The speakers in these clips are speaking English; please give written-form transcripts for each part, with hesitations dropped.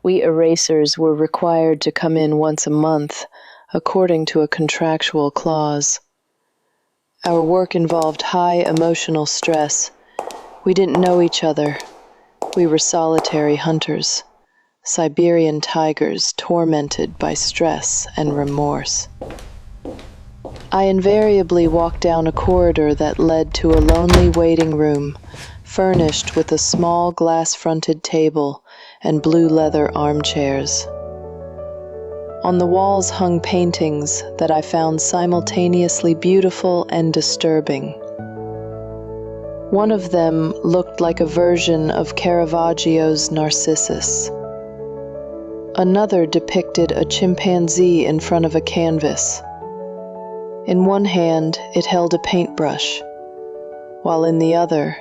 We erasers were required to come in once a month, according to a contractual clause. Our work involved high emotional stress. We didn't know each other. We were solitary hunters, Siberian tigers tormented by stress and remorse. I invariably walked down a corridor that led to a lonely waiting room, furnished with a small glass-fronted table and blue leather armchairs. On the walls hung paintings that I found simultaneously beautiful and disturbing. One of them looked like a version of Caravaggio's Narcissus. Another depicted a chimpanzee in front of a canvas. In one hand, it held a paintbrush, while in the other,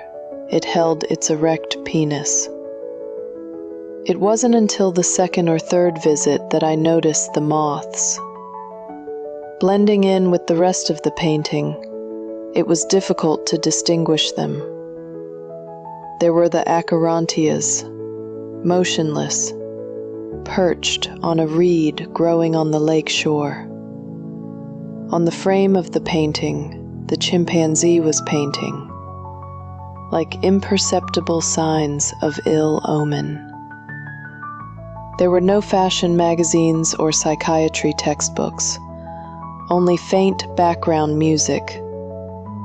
it held its erect penis. It wasn't until the second or third visit that I noticed the moths. Blending in with the rest of the painting, it was difficult to distinguish them. There were the acherontias, motionless, perched on a reed growing on the lake shore. On the frame of the painting, the chimpanzee was painting, like imperceptible signs of ill omen. There were no fashion magazines or psychiatry textbooks, only faint background music,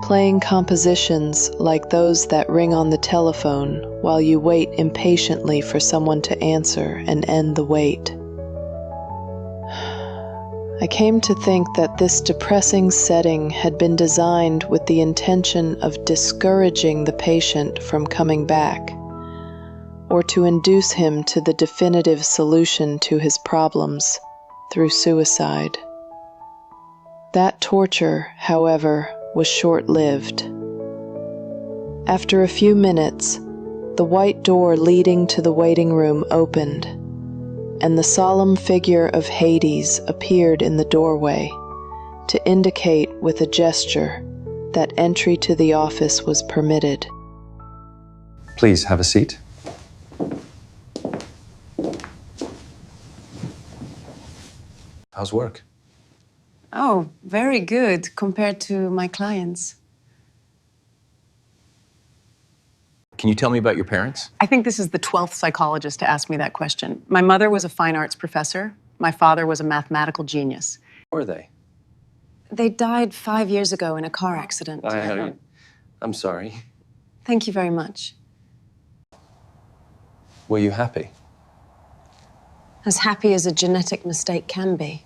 playing compositions like those that ring on the telephone while you wait impatiently for someone to answer and end the wait. I came to think that this depressing setting had been designed with the intention of discouraging the patient from coming back, or to induce him to the definitive solution to his problems through suicide. That torture, however, was short-lived. After a few minutes, the white door leading to the waiting room opened, and the solemn figure of Hades appeared in the doorway to indicate with a gesture that entry to the office was permitted. Please have a seat. How's work? Oh, very good compared to my clients. Can you tell me about your parents? I think this is the 12th psychologist to ask me that question. My mother was a fine arts professor. My father was a mathematical genius. Who are they? They died 5 years ago in a car accident. I'm sorry. Thank you very much. Were you happy? As happy as a genetic mistake can be.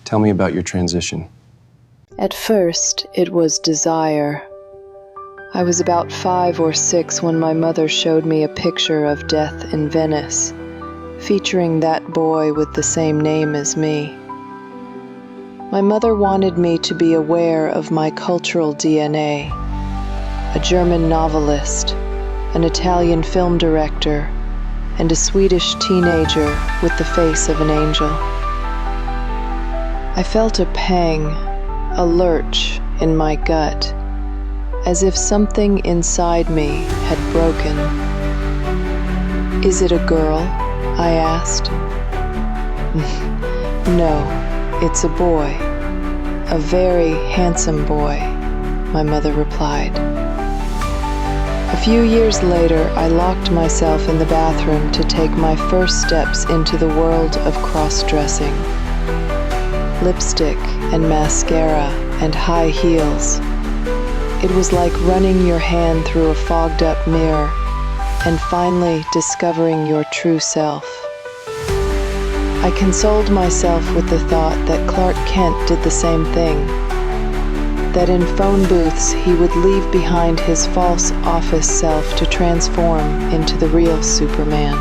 Tell me about your transition. At first, it was desire. I was about 5 or 6 when my mother showed me a picture of death in Venice, featuring that boy with the same name as me. My mother wanted me to be aware of my cultural DNA. A German novelist, an Italian film director, and a Swedish teenager with the face of an angel. I felt a pang, a lurch in my gut, as if something inside me had broken. "Is it a girl?" I asked. "No, it's a boy, a very handsome boy," my mother replied. A few years later, I locked myself in the bathroom to take my first steps into the world of cross-dressing. Lipstick and mascara and high heels. It was like running your hand through a fogged-up mirror and finally discovering your true self. I consoled myself with the thought that Clark Kent did the same thing, that in phone booths he would leave behind his false office self to transform into the real Superman.